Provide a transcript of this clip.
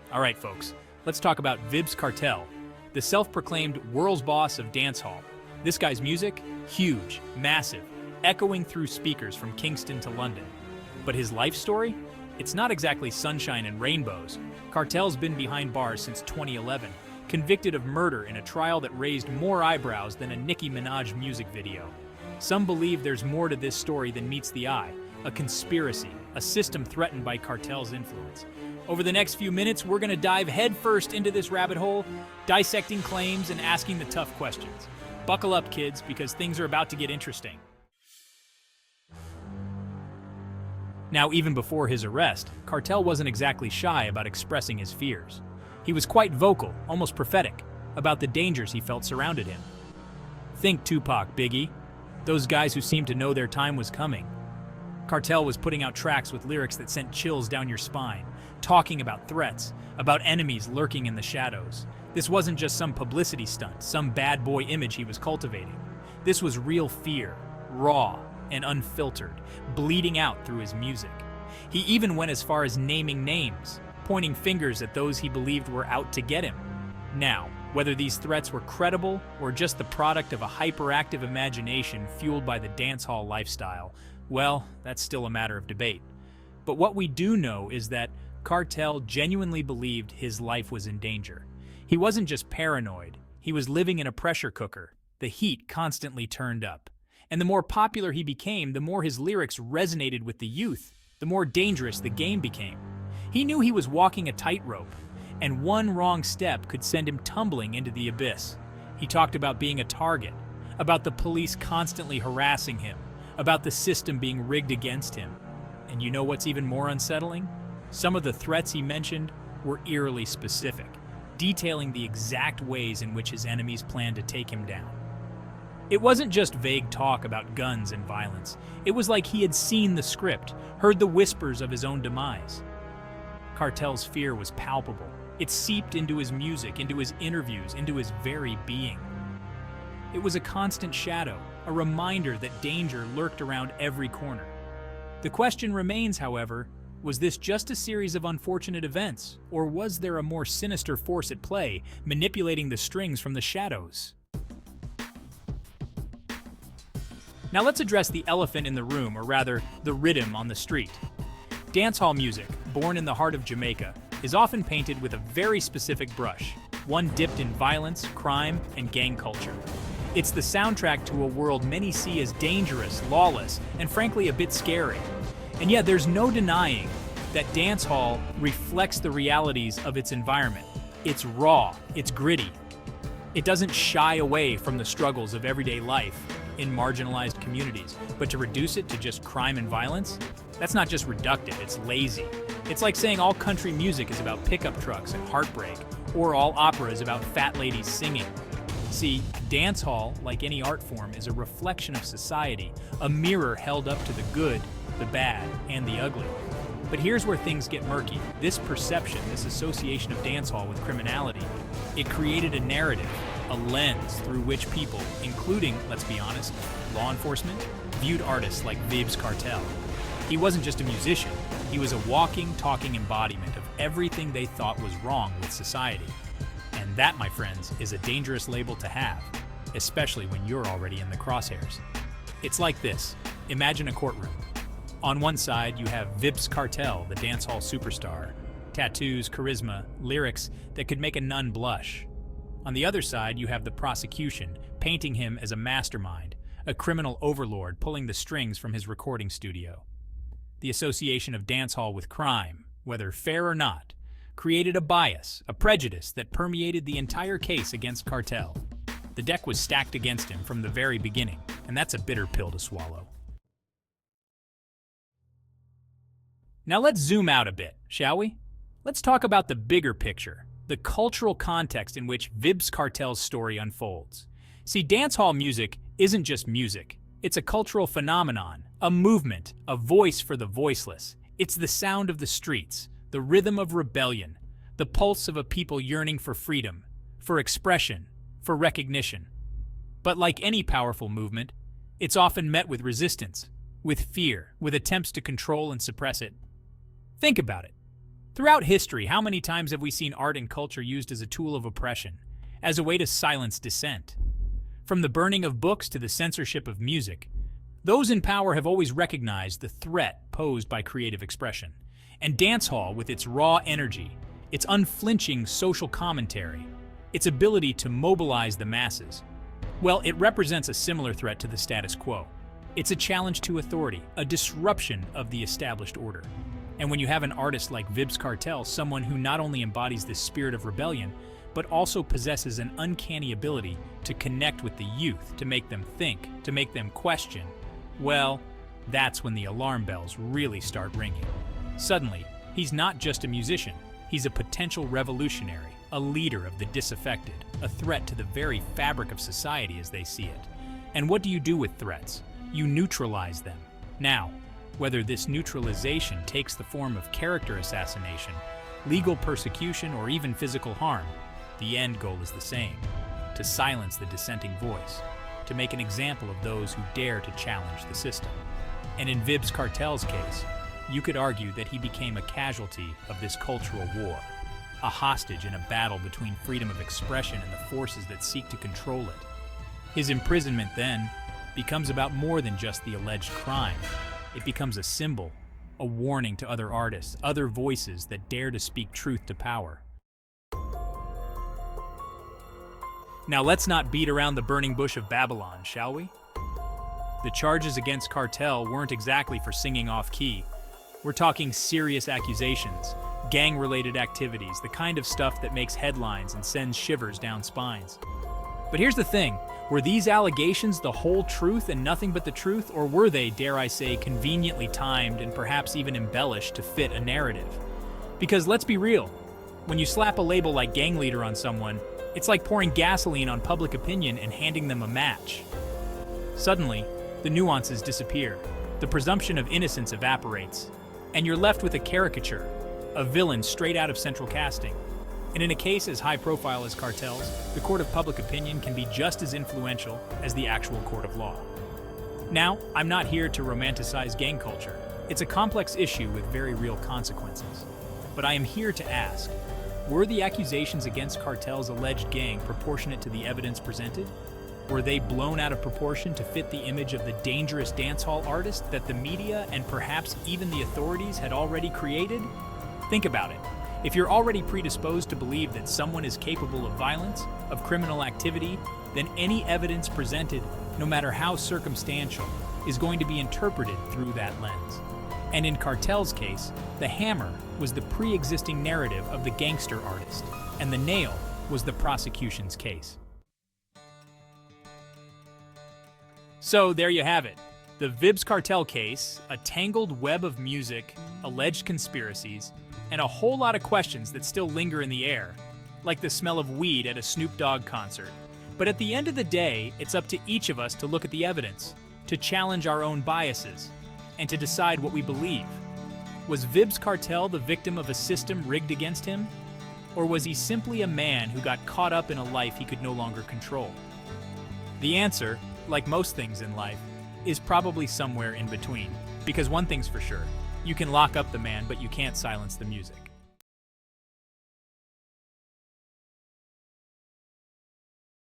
All right, folks, let's talk about Vybz Kartel, the self-proclaimed world's boss of dancehall. This guy's music, huge, massive, echoing through speakers from Kingston to London. But his life story? It's not exactly sunshine and rainbows. Kartel's been behind bars since 2011, convicted of murder in a trial that raised more eyebrows than a Nicki Minaj music video. Some believe there's more to this story than meets the eye, a conspiracy, a system threatened by Kartel's influence. Over the next few minutes, we're going to dive headfirst into this rabbit hole, dissecting claims and asking the tough questions. Buckle up, kids, because things are about to get interesting. Now, even before his arrest, Kartel wasn't exactly shy about expressing his fears. He was quite vocal, almost prophetic, about the dangers he felt surrounded him. Think Tupac, Biggie, those guys who seemed to know their time was coming. Kartel was putting out tracks with lyrics that sent chills down your spine, talking about threats, about enemies lurking in the shadows. This wasn't just some publicity stunt, some bad boy image he was cultivating. This was real fear, raw and unfiltered, bleeding out through his music. He even went as far as naming names, pointing fingers at those he believed were out to get him. Now, whether these threats were credible or just the product of a hyperactive imagination fueled by the dancehall lifestyle, well, that's still a matter of debate. But what we do know is that Kartel genuinely believed his life was in danger. He wasn't just paranoid, he was living in a pressure cooker, the heat constantly turned up. And the more popular he became, the more his lyrics resonated with the youth, the more dangerous the game became. He knew he was walking a tightrope, and one wrong step could send him tumbling into the abyss. He talked about being a target, about the police constantly harassing him, about the system being rigged against him. And you know what's even more unsettling? Some of the threats he mentioned were eerily specific, detailing the exact ways in which his enemies planned to take him down. It wasn't just vague talk about guns and violence. It was like he had seen the script, heard the whispers of his own demise. Kartel's fear was palpable. It seeped into his music, into his interviews, into his very being. It was a constant shadow, a reminder that danger lurked around every corner. The question remains, however, was this just a series of unfortunate events, or was there a more sinister force at play, manipulating the strings from the shadows? Now let's address the elephant in the room, or rather, the rhythm on the street. Dancehall music, born in the heart of Jamaica, is often painted with a very specific brush, one dipped in violence, crime, and gang culture. It's the soundtrack to a world many see as dangerous, lawless, and frankly a bit scary. And yet there's no denying that dancehall reflects the realities of its environment. It's raw, it's gritty. It doesn't shy away from the struggles of everyday life in marginalized communities, but to reduce it to just crime and violence, that's not just reductive, it's lazy. It's like saying all country music is about pickup trucks and heartbreak, or all opera is about fat ladies singing. See, dancehall, like any art form, is a reflection of society, a mirror held up to the good, the bad, and the ugly. But here's where things get murky. This perception, this association of dancehall with criminality, it created a narrative, a lens through which people, including, let's be honest, law enforcement, viewed artists like Vybz Kartel. He wasn't just a musician, he was a walking, talking embodiment of everything they thought was wrong with society. And that, my friends, is a dangerous label to have, especially when you're already in the crosshairs. It's like this. Imagine a courtroom. On one side, you have Vybz Kartel, the dancehall superstar. Tattoos, charisma, lyrics that could make a nun blush. On the other side, you have the prosecution, painting him as a mastermind, a criminal overlord pulling the strings from his recording studio. The association of dancehall with crime, whether fair or not, created a bias, a prejudice that permeated the entire case against Kartel. The deck was stacked against him from the very beginning, and that's a bitter pill to swallow. Now let's zoom out a bit, shall we? Let's talk about the bigger picture, the cultural context in which Vybz Kartel's story unfolds. See, dancehall music isn't just music. It's a cultural phenomenon, a movement, a voice for the voiceless. It's the sound of the streets, the rhythm of rebellion, the pulse of a people yearning for freedom, for expression, for recognition. But like any powerful movement, it's often met with resistance, with fear, with attempts to control and suppress it. Think about it. Throughout history, how many times have we seen art and culture used as a tool of oppression, as a way to silence dissent? From the burning of books to the censorship of music, those in power have always recognized the threat posed by creative expression. And dancehall, with its raw energy, its unflinching social commentary, its ability to mobilize the masses, well, it represents a similar threat to the status quo. It's a challenge to authority, a disruption of the established order. And when you have an artist like Vybz Kartel, someone who not only embodies this spirit of rebellion, but also possesses an uncanny ability to connect with the youth, to make them think, to make them question, well, that's when the alarm bells really start ringing. Suddenly, he's not just a musician, he's a potential revolutionary, a leader of the disaffected, a threat to the very fabric of society as they see it. And what do you do with threats? You neutralize them. Now, whether this neutralization takes the form of character assassination, legal persecution, or even physical harm, the end goal is the same: to silence the dissenting voice, to make an example of those who dare to challenge the system. And in Vybz Kartel's case, you could argue that he became a casualty of this cultural war, a hostage in a battle between freedom of expression and the forces that seek to control it. His imprisonment, then, becomes about more than just the alleged crime. It becomes a symbol, a warning to other artists, other voices that dare to speak truth to power. Now let's not beat around the burning bush of Babylon, shall we? The charges against Kartel weren't exactly for singing off-key. We're talking serious accusations, gang-related activities, the kind of stuff that makes headlines and sends shivers down spines. But here's the thing, were these allegations the whole truth and nothing but the truth, or were they, dare I say, conveniently timed and perhaps even embellished to fit a narrative? Because let's be real, when you slap a label like gang leader on someone, it's like pouring gasoline on public opinion and handing them a match. Suddenly, the nuances disappear, the presumption of innocence evaporates, and you're left with a caricature, a villain straight out of central casting. And in a case as high profile as Kartel's, the court of public opinion can be just as influential as the actual court of law. Now, I'm not here to romanticize gang culture. It's a complex issue with very real consequences. But I am here to ask, were the accusations against Kartel's alleged gang proportionate to the evidence presented? Were they blown out of proportion to fit the image of the dangerous dancehall artist that the media and perhaps even the authorities had already created? Think about it. If you're already predisposed to believe that someone is capable of violence, of criminal activity, then any evidence presented, no matter how circumstantial, is going to be interpreted through that lens. And in Kartel's case, the hammer was the pre-existing narrative of the gangster artist, and the nail was the prosecution's case. So there you have it. The Vybz Kartel case, a tangled web of music, alleged conspiracies, and a whole lot of questions that still linger in the air, like the smell of weed at a Snoop Dogg concert. But at the end of the day, it's up to each of us to look at the evidence, to challenge our own biases, and to decide what we believe. Was Vybz Kartel the victim of a system rigged against him? Or was he simply a man who got caught up in a life he could no longer control? The answer, like most things in life, is probably somewhere in between. Because one thing's for sure, you can lock up the man, but you can't silence the music.